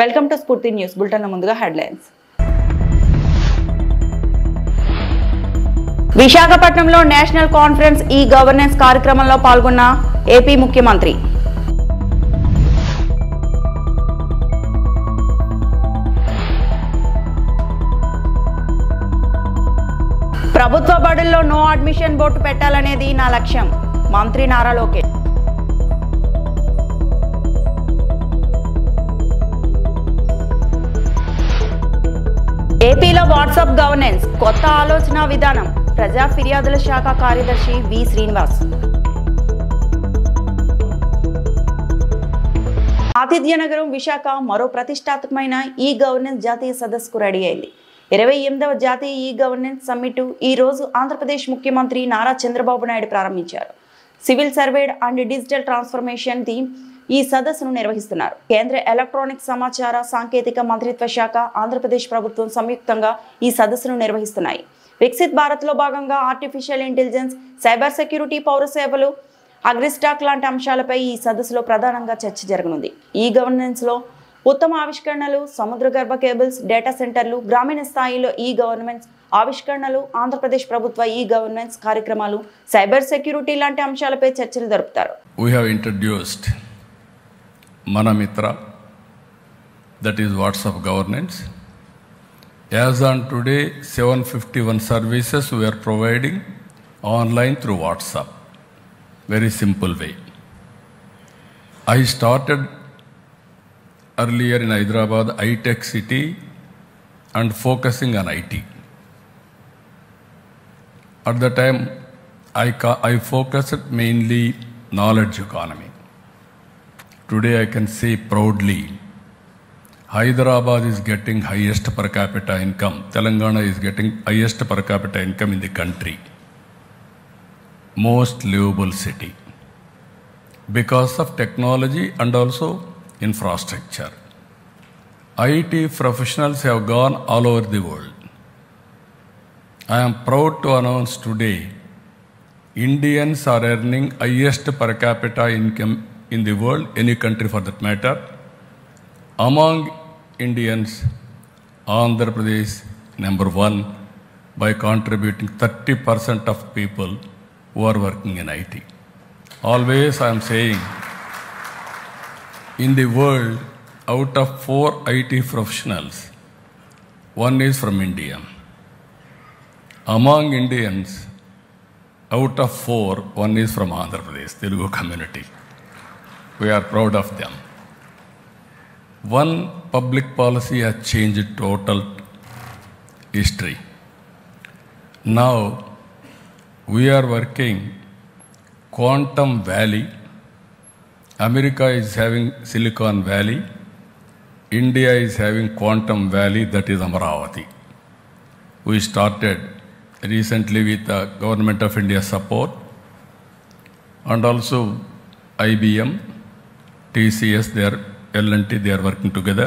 Welcome to స్ఫూర్తి news bulletin. ముందుగా headlines. విశాఖపట్నంలో నేషనల్ కాన్ఫరెన్స్ ఈ గవర్నెన్స్ కార్యక్రమంలో పాల్గొన్న ఏపీ ముఖ్యమంత్రి. ప్రభుత్వ బడుల్లో నో అడ్మిషన్ బోర్డు పెట్టాలనేది నా లక్ష్యం, మంత్రి నారా లోకేష్. ఏపీలో వాట్సాప్ గవర్నెన్స్ కొత్త ఆలోచన విధానం, ప్రజా ఫిర్యాదుల శాఖ కార్యదర్శి వి శ్రీనివాస్. ఆతిథ్య నగరం విశాఖ మరో ప్రతిష్టాత్మకమైన ఈ గవర్నెన్స్ జాతీయ సదస్సుకు రెడీ అయింది. 28వ జాతీయ ఈ గవర్నెన్స్ సమ్మిట్ ఈ రోజు ఆంధ్రప్రదేశ్ ముఖ్యమంత్రి నారా చంద్రబాబు నాయుడు ప్రారంభించారు. Civil surveyed and digital transformation theme ఈ సదస్సును నిర్వహిస్తున్నారు. కేంద్ర ఎలక్ట్రానిక్స్ సమాచార సాంకేతిక మంత్రిత్వ శాఖ, ఆంధ్రప్రదేశ్ ప్రభుత్వం సంయుక్తంగా ఈ సదస్సును నిర్వహిస్తున్నాయి. వికసిత్ భారత్ లో భాగంగా ఆర్టిఫిషియల్ ఇంటెలిజెన్స్, సైబర్ సెక్యూరిటీ, పౌర సేవలు, అగ్రిస్టాక్ లాంటి అంశాలపై ఈ సదస్సులో ప్రధానంగా చర్చ జరగనుంది. ఈ గవర్నెన్స్ లో ఉత్తమ ఆవిష్కరణలు, సముద్ర గర్భ కేబుల్స్, డేటా సెంటర్లు, గ్రామీణ స్థాయిలో ఈ గవర్నెన్స్ ఆవిష్కరణలు, ఆంధ్రప్రదేశ్ ప్రభుత్వ ఈ గవర్నెన్స్ కార్యక్రమాలు, సైబర్ సెక్యూరిటీ లాంటి అంశాలపై చర్చలు జరుపుతారు. Manamitra, that is WhatsApp governance. As on today, 751 services we are providing online through WhatsApp. Very simple way. I started earlier in Hyderabad, high-tech city, and focusing on IT. At the time, I focused mainly knowledge economy. Today I can say proudly, Hyderabad is getting highest per capita income. Telangana is getting highest per capita income in the country. Most livable city. Because of technology and also infrastructure. IT professionals have gone all over the world. I am proud to announce today, Indians are earning highest per capita income in the world, any country for that matter. Among Indians, Andhra Pradesh number 1 by contributing 30% of people who are working in IT. Always I am saying, in the world, out of 4 IT professionals, 1 is from India. Among Indians, out of 4, 1 is from Andhra Pradesh, Telugu community. We are proud of them. One public policy has changed total history. Now we are working Quantum Valley. America is having Silicon Valley. India is having Quantum Valley, that is Amaravati. We started recently with the Government of India support and also IBM, TCS, L&T, they are working together.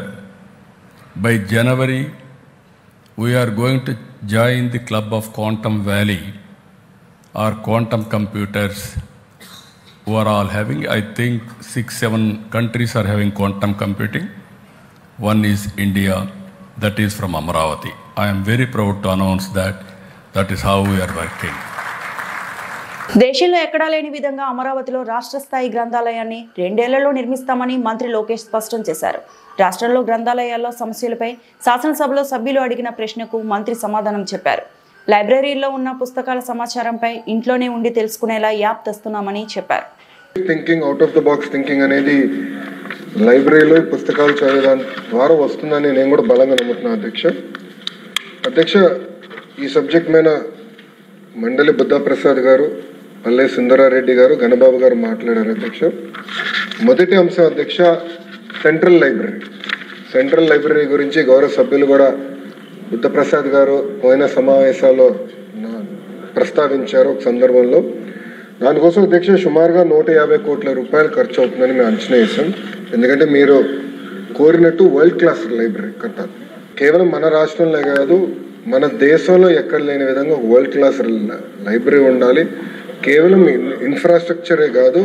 By January, we are going to join the club of Quantum Valley, or quantum computers, who are all having, I think 6-7 countries are having quantum computing. One is India, that is from Amaravati. I am very proud to announce that is how we are working. దేశంలో ఎక్కడా లేని విధంగా అమరావతిలో రాష్ట్ర స్థాయి గ్రంథాలయాన్ని 2 ఏళ్లలో నిర్మిస్తామని మంత్రి లోకేష్ స్పష్టం చేశారు. రాష్ట్రంలో గ్రంథాలయాల్లో సమస్యలపై శాసనసభలో సభ్యులు అడిగిన ప్రశ్నకు మంత్రి సమాధానం చెప్పారు. లైబ్రరీలో ఉన్న పుస్తకాల సమాచారంపై ఇంట్లోనే ఉండి తెలుసుకునేలా యాప్ తెస్తున్నామని చెప్పారు. Thinking out of the box thinking అనేది లైబ్రరీలో పుస్తకాలు చదవడం ద్వారా వస్తుందని నేను కూడా బలంగా నమ్ముతున్నాను. అధ్యక్ష ఈ సబ్జెక్ట్ మీద మండలి బుద్ధప్రసాద్ గారు, పల్లె సుందరారెడ్డి గారు, గణబాబు గారు మాట్లాడారు. అధ్యక్ష మొదటి అంశం అధ్యక్ష సెంట్రల్ లైబ్రరీ గురించి గౌరవ సభ్యులు కూడా బుద్ధప్రసాద్ గారు పోయిన సమావేశాల్లో ప్రస్తావించారు. ఒక సందర్భంలో దానికోసం అధ్యక్ష సుమారుగా 150 కోట్ల రూపాయలు ఖర్చు అవుతుందని మేము అంచనా వేసాం. ఎందుకంటే మీరు కోరినట్టు వరల్డ్ క్లాస్ లైబ్రరీ కట్టాలి. కేవలం మన రాష్ట్రంలో కాదు, మన దేశంలో ఎక్కడ లేని విధంగా వరల్డ్ క్లాస్ లైబ్రరీ ఉండాలి. కేవలం ఇన్ఫ్రాస్ట్రక్చరే కాదు,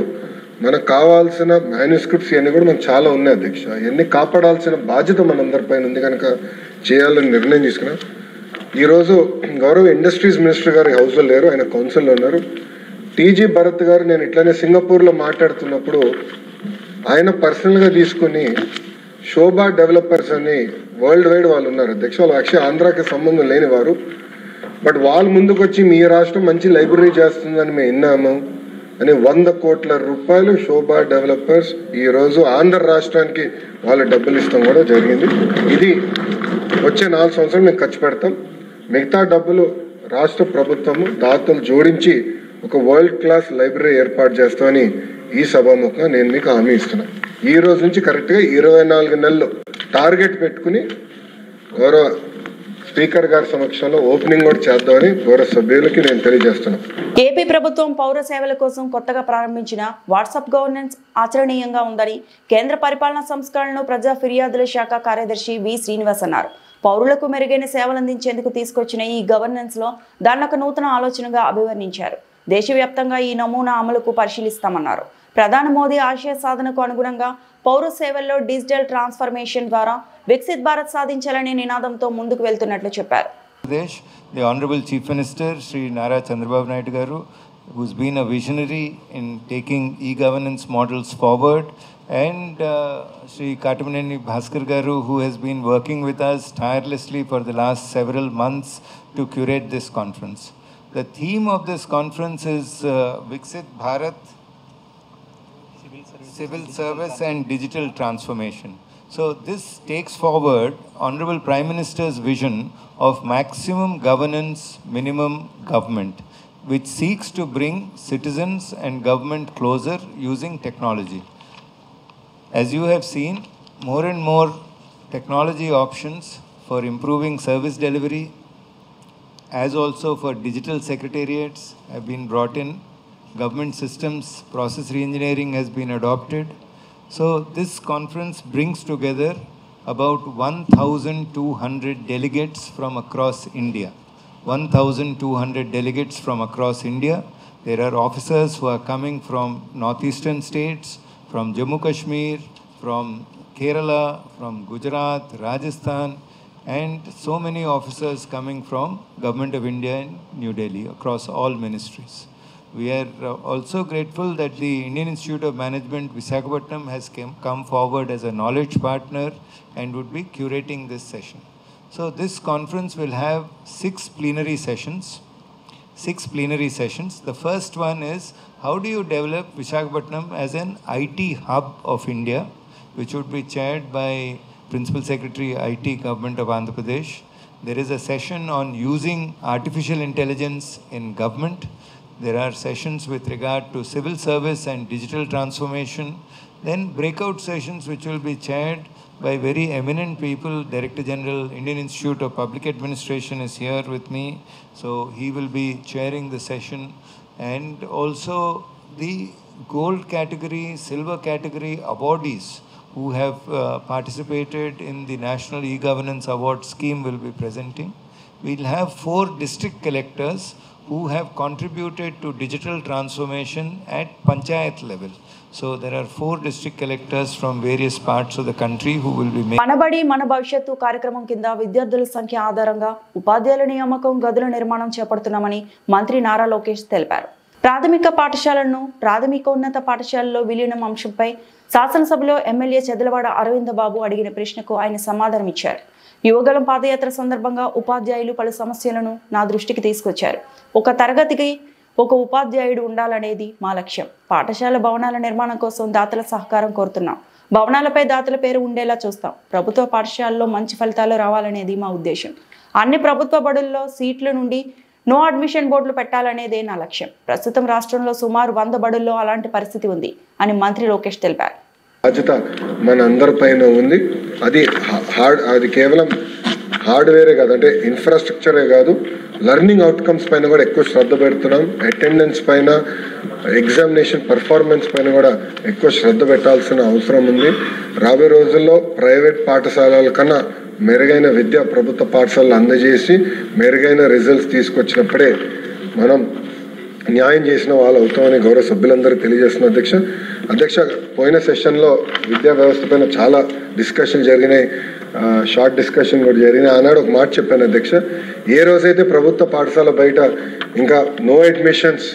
మనకు కావాల్సిన మాన్యుస్క్రిప్ట్స్ ఇవన్నీ కూడా మనకు చాలా ఉన్నాయి అధ్యక్ష. ఇవన్నీ కాపాడాల్సిన బాధ్యత మనందరిపైన ఉంది కనుక చేయాలని నిర్ణయం తీసుకున్నాం. ఈరోజు గౌరవ ఇండస్ట్రీస్ మినిస్టర్ గారు హౌస్లో లేరు, ఆయన కౌన్సిల్లో ఉన్నారు. టీజీ భరత్ గారు నేను ఇట్లానే సింగపూర్లో మాట్లాడుతున్నప్పుడు ఆయన పర్సనల్గా తీసుకుని శోభా డెవలపర్స్ అని వరల్డ్ వైడ్ వాళ్ళు ఉన్నారు అధ్యక్ష. వాళ్ళు యాక్చువల్లీ ఆంధ్రాకి సంబంధం లేని వారు, బట్ వాళ్ళు ముందుకు వచ్చి మీ రాష్ట్రం మంచి లైబ్రరీ చేస్తుందని మేము విన్నాము అని 100 కోట్ల రూపాయలు శోభా డెవలపర్స్ ఈరోజు ఆంధ్ర రాష్ట్రానికి వాళ్ళు డబ్బులు ఇస్తాం కూడా జరిగింది. ఇది వచ్చే 4 సంవత్సరాలు మేము ఖర్చు పెడతాం. మిగతా డబ్బులు రాష్ట్ర ప్రభుత్వము దాతలు జోడించి ఒక వరల్డ్ క్లాస్ లైబ్రరీ ఏర్పాటు చేస్తామని ఈ సభాముఖంగా నేను మీకు హామీ ఇస్తున్నాను. ఈ రోజు నుంచి కరెక్ట్గా 24 నెలలు టార్గెట్ పెట్టుకుని గౌరవ స్పీకర్ గారి సమక్షంలో ఓపెనింగ్ కూడా చేద్దామని గౌరవ సభ్యులకి నేను తెలియజేస్తున్నాను. ఏపీ ప్రభుత్వం పౌర సేవల కోసం కొత్తగా ప్రారంభించిన వాట్సాప్ గవర్నెన్స్ ఆచరణీయంగా ఉందని కేంద్ర పరిపాలనా సంస్కరణలు ప్రజా ఫిర్యాదుల శాఖ కార్యదర్శి వి శ్రీనివాస్ అన్నారు. పౌరులకు మెరుగైన సేవలు అందించేందుకు తీసుకొచ్చిన ఈ గవర్నెన్స్ లో దాన్ని ఒక నూతన ఆలోచనగా అభివర్ణించారు. దేశవ్యాప్తంగా ఈ నమూనా అమలుకు పరిశీలిస్తామన్నారు. ప్రధాని మోదీ ఆశయ సాధనకు అనుగుణంగా పౌర సేవల్లో డిజిటల్ ట్రాన్స్ఫర్మేషన్ ద్వారా వికసిత్ భారత్ సాధించాలనే నినాదంతో ముందుకు వెళ్తున్నట్లు చెప్పారు. The Honorable Chief Minister Sri Nara Chandrababu Naidu Garu, who's been a visionary in taking e-governance models forward, and Sri Katamaneni Bhaskar Garu, who has been working with us tirelessly for the last several months to curate this conference. The theme of this conference is Viksit Bharat, Civil Service and Digital Transformation. So this takes forward Honorable Prime Minister's vision of maximum governance, minimum government, which seeks to bring citizens and government closer using technology. As you have seen, more and more technology options for improving service delivery, as also for digital secretariats, have been brought in. Government systems process reengineering has been adopted. So this conference brings together about 1,200 delegates from across India. 1,200 delegates from across India. There are officers who are coming from northeastern states, from Jammu Kashmir, from Kerala, from Gujarat, Rajasthan, and so many officers coming from Government of India in New Delhi across all ministries. We are also grateful that the Indian Institute of Management, Visakhapatnam, has come forward as a knowledge partner and would be curating this session. So this conference will have 6 plenary sessions. 6 plenary sessions. The first one is, how do you develop Visakhapatnam as an IT hub of India, which would be chaired by Principal Secretary IT Government of Andhra Pradesh. There is a session on using artificial intelligence in government. There are sessions with regard to civil service and digital transformation. Then breakout sessions which will be chaired by very eminent people. Director General, Indian Institute of Public Administration is here with me. So he will be chairing the session. And also the gold category, silver category awardees who have participated in the National E-Governance Award scheme will be presenting. We'll have 4 district collectors who have contributed to digital transformation at Panchayat level. So there are 4 district collectors from various parts of the country who will be making. మనబడి మన భవిష్యత్తు కార్యక్రమం కింద విద్యార్థుల సంఖ్య ఆధారంగా ఉపాధ్యాయుల నియామకం గదుల నిర్మాణం చేపడుతున్నామని మంత్రి నారా లోకేష్ తెలిపారు. ప్రాథమిక పాఠశాలను ప్రాథమికోన్నత పాఠశాలలో విలీనం అంశంపై శాసనసభలో ఎమ్మెల్యే చెదలవాడ అరవింద బాబు అడిగిన ప్రశ్నకు ఆయన సమాధానం ఇచ్చారు. యువగలం పాదయాత్ర సందర్భంగా ఉపాధ్యాయులు పలు సమస్యలను నా దృష్టికి తీసుకొచ్చారు. ఒక తరగతికి ఒక ఉపాధ్యాయుడు ఉండాలనేది మా లక్ష్యం. పాఠశాల భవనాల నిర్మాణం కోసం దాతల సహకారం కోరుతున్నాం. భవనాలపై దాతల పేరు ఉండేలా చూస్తాం. ప్రభుత్వ పాఠశాలలో మంచి ఫలితాలు రావాలనేది మా ఉద్దేశం. అన్ని ప్రభుత్వ బడుల్లో సీట్ల నుండి నో అడ్మిషన్ బోర్డులు పెట్టాలనేదే నా లక్ష్యం. ప్రస్తుతం రాష్ట్రంలో సుమారు 100 బడుల్లో అలాంటి పరిస్థితి ఉంది అని మంత్రి లోకేష్ తెలిపారు. బాధ్యత మన అందరిపైన ఉంది. అది కేవలం హార్డ్వేరే కాదు, అంటే ఇన్ఫ్రాస్ట్రక్చరే కాదు, లెర్నింగ్ అవుట్కమ్స్ పైన కూడా ఎక్కువ శ్రద్ధ పెడుతున్నాం. అటెండెన్స్ పైన, ఎగ్జామినేషన్ పర్ఫార్మెన్స్ పైన కూడా ఎక్కువ శ్రద్ధ పెట్టాల్సిన అవసరం ఉంది. రాబోయే రోజుల్లో ప్రైవేట్ పాఠశాలల కన్నా మెరుగైన విద్య ప్రభుత్వ పాఠశాలలు అందజేసి మెరుగైన రిజల్ట్స్ తీసుకొచ్చినప్పుడే మనం న్యాయం చేసిన వాళ్ళు అవుతామని గౌరవ సభ్యులందరూ తెలియజేస్తున్న అధ్యక్ష పోయిన సెషన్లో విద్యా వ్యవస్థ పైన చాలా డిస్కషన్ జరిగినాయి, షార్ట్ డిస్కషన్ కూడా జరిగినాయి. ఆనాడు ఒక మాట చెప్పాను అధ్యక్ష, ఏ రోజైతే ప్రభుత్వ పాఠశాల బయట ఇంకా నో అడ్మిషన్స్,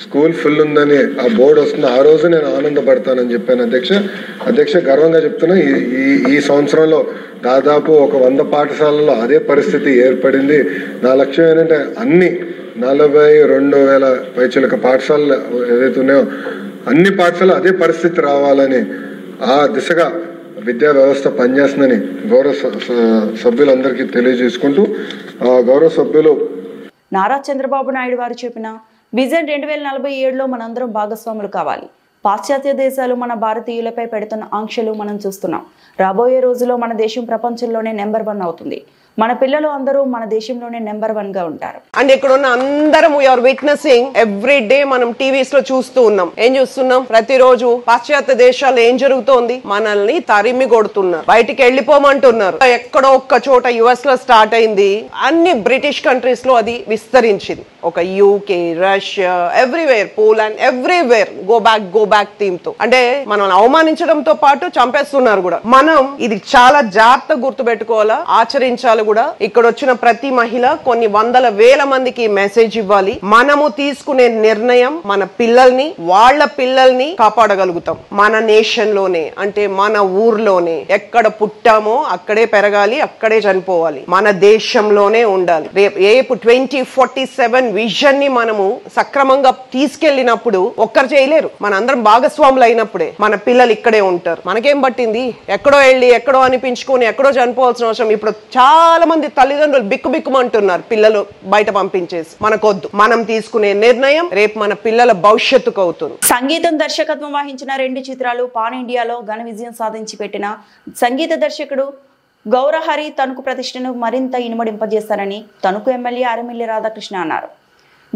స్కూల్ ఫుల్ ఉందని ఆ బోర్డు వస్తుంది, ఆ రోజు నేను ఆనందపడతానని చెప్పాను అధ్యక్ష గర్వంగా చెప్తున్నా. ఈ సంవత్సరంలో దాదాపు ఒక 100 పాఠశాలలో అదే పరిస్థితి ఏర్పడింది. నా లక్ష్యం ఏంటంటే అన్ని 42,000 పైచిలక పాఠశాలలు ఏదైతే ఉన్నాయో అన్ని పాఠశాలలు అదే పరిస్థితి రావాలని ఆ దిశగా విద్యా వ్యవస్థ పనిచేస్తుందని గౌరవ సభ్యులందరికీ తెలియజేసుకుంటూ, గౌరవ సభ్యులు నారా చంద్రబాబు నాయుడు వారు చెప్పిన విజన్ 2047లో మనందరం భాగస్వాములు కావాలి. పాశ్చాత్య దేశాలు మన భారతీయులపై పెడుతున్న ఆంక్షలు మనం చూస్తున్నాం. రాబోయే రోజుల్లో మన దేశం ప్రపంచంలోనే నెంబర్ 1 అవుతుంది. మన పిల్లలు అందరూ మన దేశంలోనే నెంబర్ 1 గా ఉంటారు. అండ్ ఇక్కడ ఉన్న అందరం వీఆర్ విట్నెసింగ్ ఎవ్రీ డే. మనం టీవీస్ లో చూస్తూ ఉన్నాం. ఏం చూస్తున్నాం? ప్రతిరోజు పాశ్చాత్య దేశాల్లో ఏం జరుగుతోంది? మనల్ని తరిమి కొడుతున్నారు, బయటికి వెళ్ళిపోమంటున్నారు. ఎక్కడో ఒక్క చోట యుఎస్ లో స్టార్ట్ అయింది, అన్ని బ్రిటిష్ కంట్రీస్ లో అది విస్తరించింది. ఒక UK, Russia, everywhere, Poland, everywhere go back theme తో. అంటే మనం అవమానించడంతో పాటు చంపేస్తున్నారు కూడా. మనం ఇది చాలా జాగ్రత్తగా గుర్తు పెట్టుకోవాలా, ఆచరించాలి కూడా. ఇక్కడ వచ్చిన ప్రతి మహిళ కొన్ని వందల వేల మందికి మెసేజ్ ఇవ్వాలి. మనము తీసుకునే నిర్ణయం మన పిల్లల్ని, వాళ్ళ పిల్లల్ని కాపాడగలుగుతాం. మన నేషన్ లోనే, అంటే మన ఊర్లోనే, ఎక్కడ పుట్టామో అక్కడే పెరగాలి, అక్కడే చనిపోవాలి. మన దేశంలోనే ఉండాలి. రేపు 2047 విజన్ ని మనము సక్రమంగా తీసుకెళ్లినప్పుడు ఒక్కరు చేయలేరు. మనందరం భాగస్వాములు అయినప్పుడే మన పిల్లలు ఇక్కడే ఉంటారు. మనకేం పట్టింది? ఎక్కడో వెళ్ళి ఎక్కడో అనిపించుకొని ఎక్కడో చనిపోవాల్సిన అవసరం. ఇప్పుడు చాలా మంది తల్లిదండ్రులు బిక్కుబిక్కుమంటున్నారు పిల్లలు బయట పంపించేసి. మనకొద్దు. మనం తీసుకునే నిర్ణయం రేపు మన పిల్లల భవిష్యత్తుకు అవుతుంది. సంగీతం దర్శకత్వం వహించిన 2 చిత్రాలు పాన్ ఇండియాలో ఘన విజయం సాధించి పెట్టిన సంగీత దర్శకుడు గౌరహరి తణుకు ప్రతిష్టను మరింత ఇనుమడింపజేస్తారని తణుకు ఎమ్మెల్యే ఆర్ఎంఎల్ఏ రాధాకృష్ణ అన్నారు.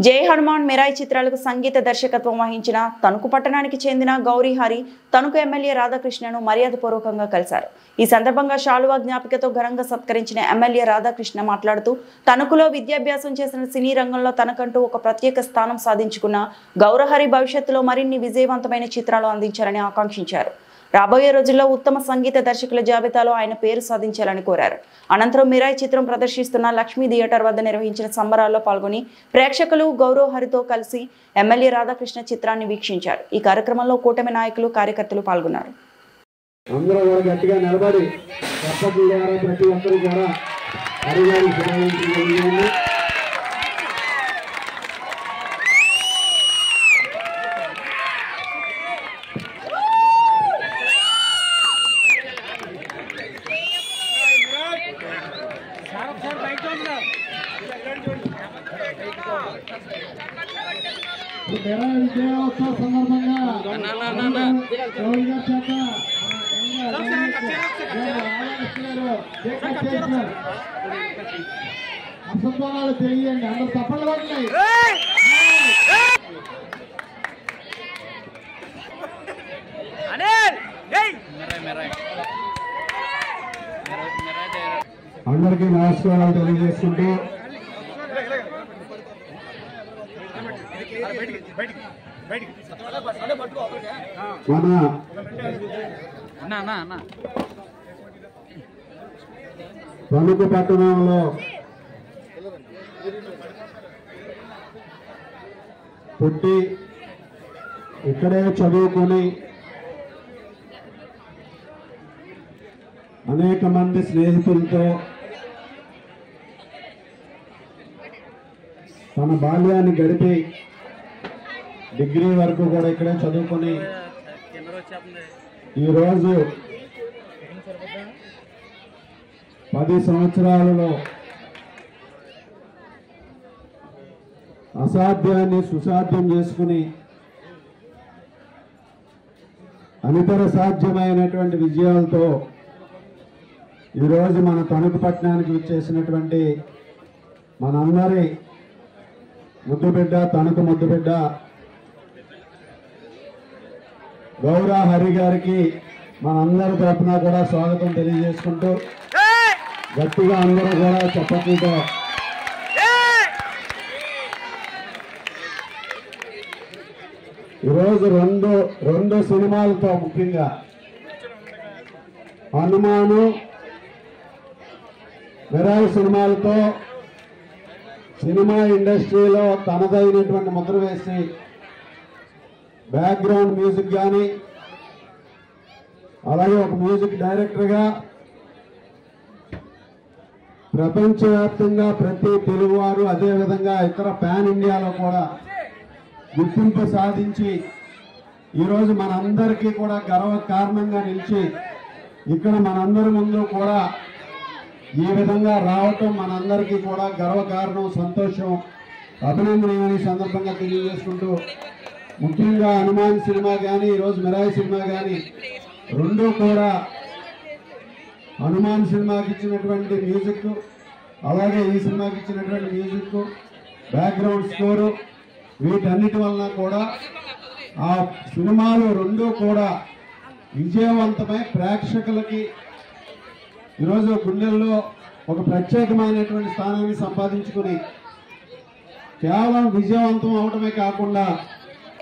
జై హనుమాన్, మిరాయి చిత్రాలకు సంగీత దర్శకత్వం వహించిన తణుకు పట్టణానికి చెందిన గౌరీహరి తణుకు ఎమ్మెల్యే రాధాకృష్ణను మర్యాదపూర్వకంగా కలిశారు. ఈ సందర్భంగా శాలువా జ్ఞాపికతో ఘనంగా సత్కరించిన ఎమ్మెల్యే రాధాకృష్ణ మాట్లాడుతూ, తణుకులో విద్యాభ్యాసం చేసిన సినీ రంగంలో తనకంటూ ఒక ప్రత్యేక స్థానం సాధించుకున్న గౌరహరి భవిష్యత్తులో మరిన్ని విజయవంతమైన చిత్రాలు అందించాలని ఆకాంక్షించారు. రాబోయే రోజుల్లో ఉత్తమ సంగీత దర్శకుల జాబితాలో ఆయన పేరు సాధించాలని కోరారు. అనంతరం మిరాయి చిత్రం ప్రదర్శిస్తున్న లక్ష్మీ థియేటర్ వద్ద నిర్వహించిన సంబరాల్లో పాల్గొని ప్రేక్షకులు గౌరవహరితో కలిసి ఎమ్మెల్యే రాధాకృష్ణ చిత్రాన్ని వీక్షించారు. ఈ కార్యక్రమంలో కూటమి నాయకులు, కార్యకర్తలు పాల్గొన్నారు. అసంతోషాలు తెలియండి, అందరూ తప్పలు పడుతున్నాయి. అందరికీ నమస్కారాలు తెలియజేసుకుంటూ మన తణుకు పట్టణంలో పుట్టి ఇక్కడే చదువుకొని అనేక మంది స్నేహితులతో తన బాల్యాన్ని గడిపి డిగ్రీ వరకు కూడా ఇక్కడే చదువుకొని ఈరోజు 10 సంవత్సరాలలో అసాధ్యాన్ని సుసాధ్యం చేసుకుని అనితర సాధ్యమైనటువంటి విజయాలతో ఈరోజు మన తణుకు పట్టణానికి విచ్చేసినటువంటి మనందరి ముద్దుబిడ్డ, తణుకు ముద్దుబిడ్డ గౌరహరి గారికి మనందరి తరఫున కూడా స్వాగతం తెలియజేసుకుంటూ గట్టిగా అందరూ కూడా చప్పట్లతో ఈరోజు రెండు సినిమాలతో ముఖ్యంగా హనుమాను మిరాయి సినిమాలతో సినిమా ఇండస్ట్రీలో తనదైనటువంటి ముద్ర వేసి బ్యాక్గ్రౌండ్ మ్యూజిక్ కానీ అలాగే ఒక మ్యూజిక్ డైరెక్టర్గా ప్రపంచవ్యాప్తంగా ప్రతి తెలుగువారు అదేవిధంగా ఇతర పాన్ ఇండియాలో కూడా గుర్తింపు సాధించి ఈరోజు మనందరికీ కూడా గర్వకారణంగా నిలిచి ఇక్కడ మనందరి ముందు కూడా ఈ విధంగా రావటం మనందరికీ కూడా గర్వకారణం, సంతోషం, అభినందనీయమని సందర్భంగా తెలియజేసుకుంటూ ముఖ్యంగా హనుమాన్ సినిమా కానీ ఈరోజు మిరాయి సినిమా కానీ రెండూ కూడా హనుమాన్ సినిమాకి ఇచ్చినటువంటి మ్యూజిక్ అలాగే ఈ సినిమాకి ఇచ్చినటువంటి మ్యూజిక్ బ్యాక్గ్రౌండ్ స్కోరు వీటన్నిటి వలన కూడా ఆ సినిమాలు రెండూ కూడా విజయవంతమై ప్రేక్షకులకి ఈరోజు గుండెల్లో ఒక ప్రత్యేకమైనటువంటి స్థానాన్ని సంపాదించుకుని కేవలం విజయవంతం అవడమే కాకుండా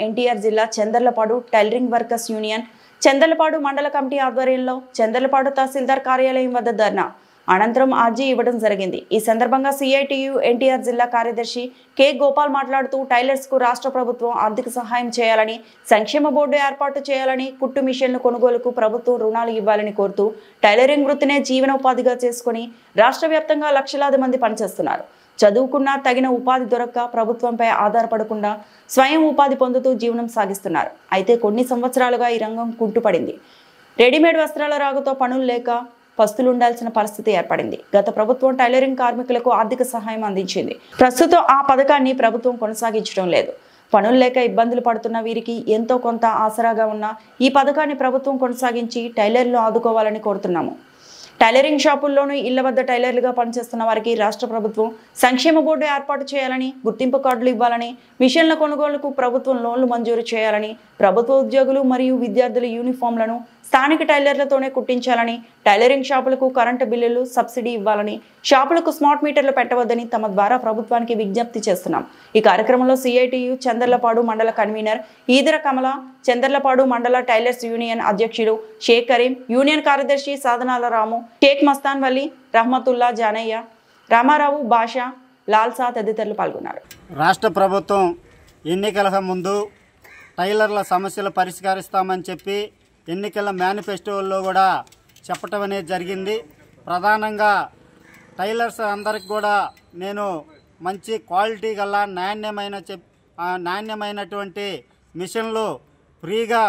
ఎన్టీఆర్ జిల్లా Chandarlapadu tailoring workers union Chandarlapadu మండల కమిటీ ఆధ్వర్యంలో చందర్లపాడు తహసీల్దార్ కార్యాలయం వద్ద ధర్నా అనంతరం అర్జీ ఇవ్వడం జరిగింది. ఈ సందర్భంగా సిఐటియు ఎన్టీఆర్ జిల్లా కార్యదర్శి కె గోపాల్ మాట్లాడుతూ టైలర్స్ కు రాష్ట్ర ప్రభుత్వం ఆర్థిక సహాయం చేయాలని, సంక్షేమ బోర్డు ఏర్పాటు చేయాలని, కుట్టు మిషన్ల కొనుగోలుకు ప్రభుత్వం రుణాలు ఇవ్వాలని కోరుతూ టైలరింగ్ వృత్తినే జీవనోపాధిగా చేసుకుని రాష్ట్ర వ్యాప్తంగా లక్షలాది మంది పనిచేస్తున్నారు. చదువుకున్నా తగిన ఉపాధి దొరక్క ప్రభుత్వంపై ఆధారపడకుండా స్వయం ఉపాధి పొందుతూ జీవనం సాగిస్తున్నారు. అయితే కొన్ని సంవత్సరాలుగా ఈ రంగం కుంటుపడింది. రెడీమేడ్ వస్త్రాల రాకతో పనులు లేక పస్తులుండాల్సిన పరిస్థితి ఏర్పడింది. గత ప్రభుత్వం టైలరింగ్ కార్మికులకు ఆర్థిక సహాయం అందించింది. ప్రస్తుతం ఆ పథకాన్ని ప్రభుత్వం కొనసాగించడం లేదు. పనులు లేక ఇబ్బందులు పడుతున్న వీరికి ఎంతో కొంత ఆసరాగా ఉన్న ఈ పథకాన్ని ప్రభుత్వం కొనసాగించి టైలర్లు ఆదుకోవాలని కోరుతున్నాము. టైలరింగ్ షాపుల్లోనూ ఇళ్ల వద్ద టైలర్లుగా పనిచేస్తున్న వారికి రాష్ట్ర ప్రభుత్వం సంక్షేమ బోర్డు ఏర్పాటు చేయాలని, గుర్తింపు కార్డులు ఇవ్వాలని, మిషన్ల కొనుగోలుకు ప్రభుత్వం లోన్లు మంజూరు చేయాలని, ప్రభుత్వ ఉద్యోగులు మరియు విద్యార్థుల యూనిఫామ్లను స్థానిక టైలర్లతోనే కుట్టించాలని, టైలరింగ్ షాపులకు కరెంటు బిల్లులు సబ్సిడీ ఇవ్వాలని, షాపులకు స్మార్ట్ మీటర్లు పెట్టవద్దని తమ ద్వారా ప్రభుత్వానికి విజ్ఞప్తి చేస్తున్నాం. ఈ కార్యక్రమంలో సిఐటియు చందర్లపాడు మండల కన్వీనర్ ఈదర కమల, చందర్లపాడు మండల టైలర్స్ యూనియన్ అధ్యక్షుడు షేక్ కరీం, యూనియన్ కార్యదర్శి సాధనాల రాము, షేక్ మస్తాన్ వలి, రహమతుల్లా జానయ్య, రామారావు, బాషా, లాల్సా తదితరులు పాల్గొన్నారు. రాష్ట్ర ప్రభుత్వం ఎన్నికల ముందు టైలర్ల సమస్యలు పరిష్కరిస్తామని చెప్పి ఎన్నికల మేనిఫెస్టోల్లో కూడా చెప్పటం అనేది జరిగింది. ప్రధానంగా టైలర్స్ అందరికి కూడా నేను మంచి క్వాలిటీ గల నాణ్యమైనటువంటి మిషన్లు ఫ్రీగా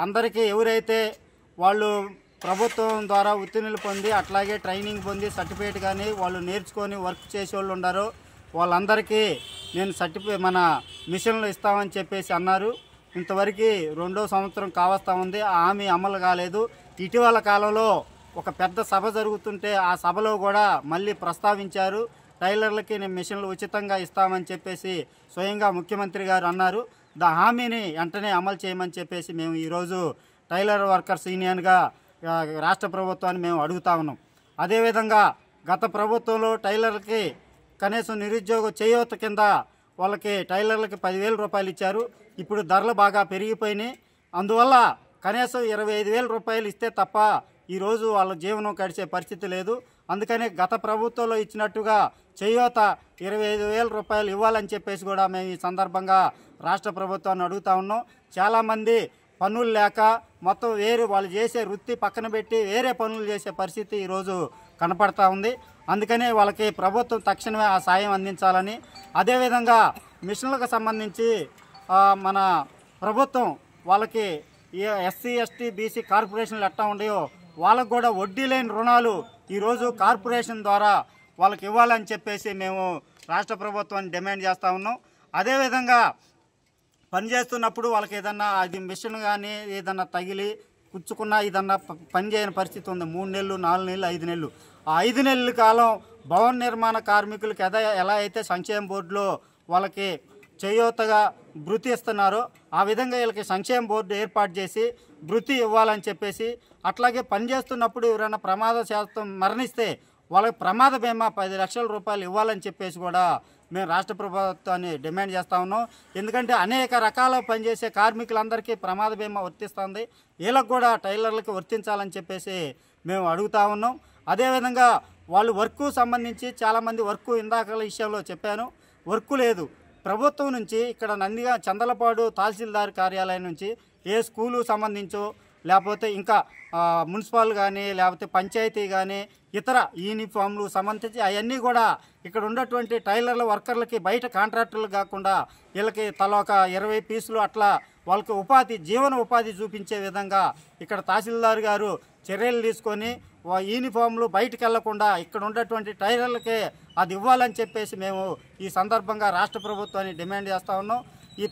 అందరికీ ఎవరైతే వాళ్ళు ప్రభుత్వం ద్వారా ఉత్తీర్ణులు పొంది అట్లాగే ట్రైనింగ్ పొంది సర్టిఫికేట్ కానీ వాళ్ళు నేర్చుకొని వర్క్ చేసే వాళ్ళు ఉన్నారో వాళ్ళందరికీ నేను మన మిషన్లు ఇస్తామని చెప్పేసి అన్నారు. ఇంతవరకు 2వ సంవత్సరం కావస్తా ఉంది, ఆ హామీ అమలు కాలేదు. ఇటీవల కాలంలో ఒక పెద్ద సభ జరుగుతుంటే ఆ సభలో కూడా మళ్ళీ ప్రస్తావించారు, టైలర్లకి నేను మిషన్లు ఉచితంగా ఇస్తామని చెప్పేసి స్వయంగా ముఖ్యమంత్రి గారు అన్నారు. దా హామీని వెంటనే అమలు చేయమని చెప్పేసి మేము ఈరోజు టైలర్ వర్కర్స్ యూనియన్గా రాష్ట్ర ప్రభుత్వాన్ని మేము అడుగుతా ఉన్నాం. అదేవిధంగా గత ప్రభుత్వంలో టైలర్లకి కనీసం నిరుద్యోగ చేయూత కింద వాళ్ళకి టైలర్లకి 10,000 రూపాయలు ఇచ్చారు. ఇప్పుడు ధరలు బాగా పెరిగిపోయినాయి. అందువల్ల కనీసం 25,000 రూపాయలు ఇస్తే తప్ప ఈరోజు వాళ్ళ జీవనం గడిచే పరిస్థితి లేదు. అందుకని గత ప్రభుత్వంలో ఇచ్చినట్టుగా చేయూత 25,000 రూపాయలు ఇవ్వాలని చెప్పేసి కూడా మేము ఈ సందర్భంగా రాష్ట్ర ప్రభుత్వాన్ని అడుగుతా ఉన్నాం. చాలామంది పనులు లేక మొత్తం వాళ్ళు చేసే వృత్తి పక్కన పెట్టి వేరే పనులు చేసే పరిస్థితి ఈరోజు కనపడతా ఉంది. అందుకనే వాళ్ళకి ప్రభుత్వం తక్షణమే ఆ సాయం అందించాలని, అదేవిధంగా మిషన్లకు సంబంధించి మన ప్రభుత్వం వాళ్ళకి ఎస్సీ ఎస్టీ బీసీ కార్పొరేషన్లు ఎట్లా ఉన్నాయో వాళ్ళకు కూడా వడ్డీ లేని రుణాలు ఈరోజు కార్పొరేషన్ ద్వారా వాళ్ళకి ఇవ్వాలని చెప్పేసి మేము రాష్ట్ర ప్రభుత్వాన్ని డిమాండ్ చేస్తూ ఉన్నాం. అదేవిధంగా పనిచేస్తున్నప్పుడు వాళ్ళకి ఏదన్నా అది మిషన్ కానీ ఏదన్నా తగిలి కుచ్చుకున్నా ఏదన్నా పని చేయని పరిస్థితి ఉంది. 3 నెలలు 4 నెలలు 5 నెలలు. ఆ 5 నెలల కాలం భవన నిర్మాణ కార్మికులకి ఎలా అయితే సంక్షేమ బోర్డులో వాళ్ళకి చేయూతగా భృతి ఇస్తున్నారో ఆ విధంగా వీళ్ళకి సంక్షేమ బోర్డు ఏర్పాటు చేసి భృతి ఇవ్వాలని చెప్పేసి, అట్లాగే పనిచేస్తున్నప్పుడు ఎవరైనా ప్రమాదశాతం మరణిస్తే వాళ్ళకి ప్రమాద బీమా 10 లక్షల రూపాయలు ఇవ్వాలని చెప్పేసి కూడా మేము రాష్ట్ర ప్రభుత్వాన్ని డిమాండ్ చేస్తూ ఉన్నాం. ఎందుకంటే అనేక రకాల పనిచేసే కార్మికులందరికీ ప్రమాద బీమా వర్తిస్తుంది, వీళ్ళకు కూడా టైలర్లకి వర్తించాలని చెప్పేసి మేము అడుగుతూ ఉన్నాం. అదేవిధంగా వాళ్ళు వర్క్ సంబంధించి చాలామంది వర్క్ ఇందాక విషయంలో చెప్పాను, వర్క్ లేదు. ప్రభుత్వం నుంచి ఇక్కడ నందిగా చందలపాడు తహసీల్దార్ కార్యాలయం నుంచి ఏ స్కూలు సంబంధించో లేకపోతే ఇంకా మున్సిపల్ కానీ లేకపోతే పంచాయతీ కానీ ఇతర యూనిఫామ్లు సంబంధించి అవన్నీ కూడా ఇక్కడ ఉన్నటువంటి టైలర్ల వర్కర్లకి బయట కాంట్రాక్టర్లు కాకుండా వీళ్ళకి తల ఒక 20 పీసులు అట్లా వాళ్ళకి జీవన ఉపాధి చూపించే విధంగా ఇక్కడ తహసీల్దార్ గారు చర్యలు తీసుకొని యూనిఫామ్లు బయటకు వెళ్లకుండా ఇక్కడ ఉన్నటువంటి టైలర్లకే అది ఇవ్వాలని చెప్పేసి మేము ఈ సందర్భంగా రాష్ట్ర ప్రభుత్వాన్ని డిమాండ్ చేస్తూ ఉన్నాం. ఈ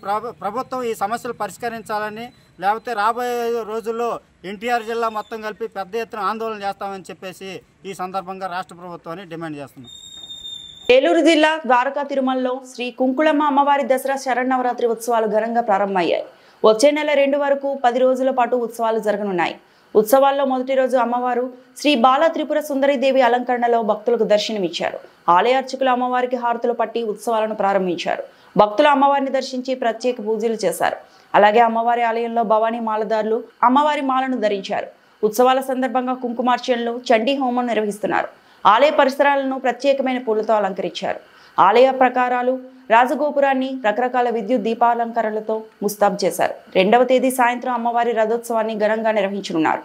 ప్రభుత్వం ఈ సమస్యలు పరిష్కరించాలని, లేకపోతే రాబోయే రోజుల్లో ఎన్టీఆర్ జిల్లా మొత్తం కలిపి పెద్ద ఎత్తున ఆందోళన చేస్తామని చెప్పేసి ఈ సందర్భంగా రాష్ట్ర ప్రభుత్వాన్ని డిమాండ్ చేస్తున్నాం. ఏలూరు జిల్లా ద్వారకా తిరుమలలో శ్రీ కుంకుళమ్మ అమ్మవారి దసరా శరన్నవరాత్రి ఉత్సవాలు ఘనంగా ప్రారంభమయ్యాయి. వచ్చే నెల 2 వరకు 10 రోజుల పాటు ఉత్సవాలు జరగనున్నాయి. ఉత్సవాల్లో మొదటి రోజు అమ్మవారు శ్రీ బాల త్రిపుర సుందరీదేవి అలంకరణలో భక్తులకు దర్శనమిచ్చారు. ఆలయ అర్చకులు అమ్మవారికి హారతులు పట్టి ఉత్సవాలను ప్రారంభించారు. భక్తులు అమ్మవారిని దర్శించి ప్రత్యేక పూజలు చేశారు. అలాగే అమ్మవారి ఆలయంలో భవానీ మాలదారులు అమ్మవారి మాలను ధరించారు. ఉత్సవాల సందర్భంగా కుంకుమార్చనలు, చండీ హోమం నిర్వహిస్తున్నారు. ఆలయ పరిసరాలను ప్రత్యేకమైన పూలతో అలంకరించారు. ఆలయ ప్రకారాలు, రాజగోపురాన్ని రకరకాల విద్యుత్ దీపాలంకరణలతో ముస్తాబు చేశారు. 2వ తేదీ సాయంత్రం అమ్మవారి రథోత్సవాన్ని ఘనంగా నిర్వహించనున్నారు.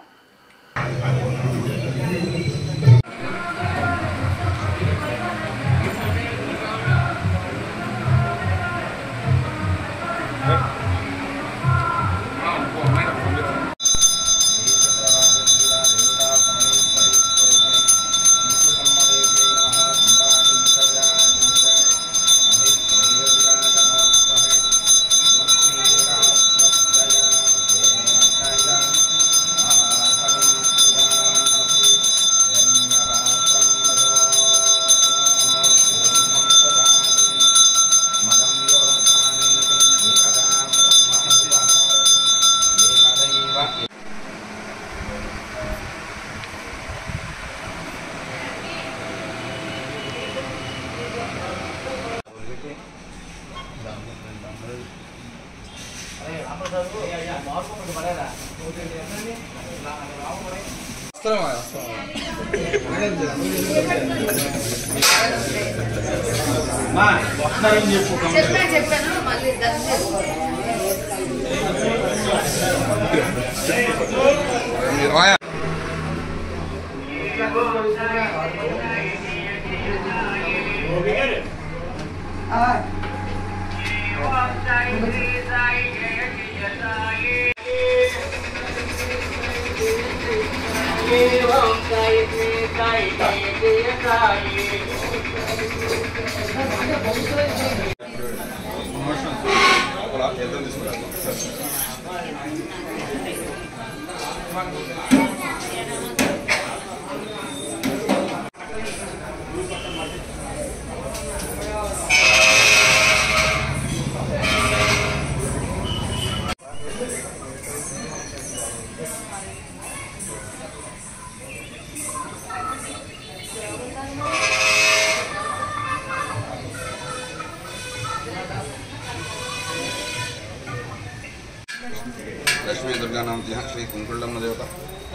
लक्ष्मी दुर्गा नाम श्री कुंकुलम देवता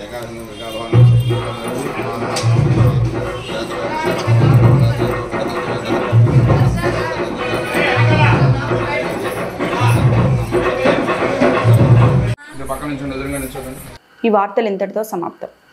एकादश दुर्गा भवन ఈ వార్తలు ఇంతటితో సమాప్తం.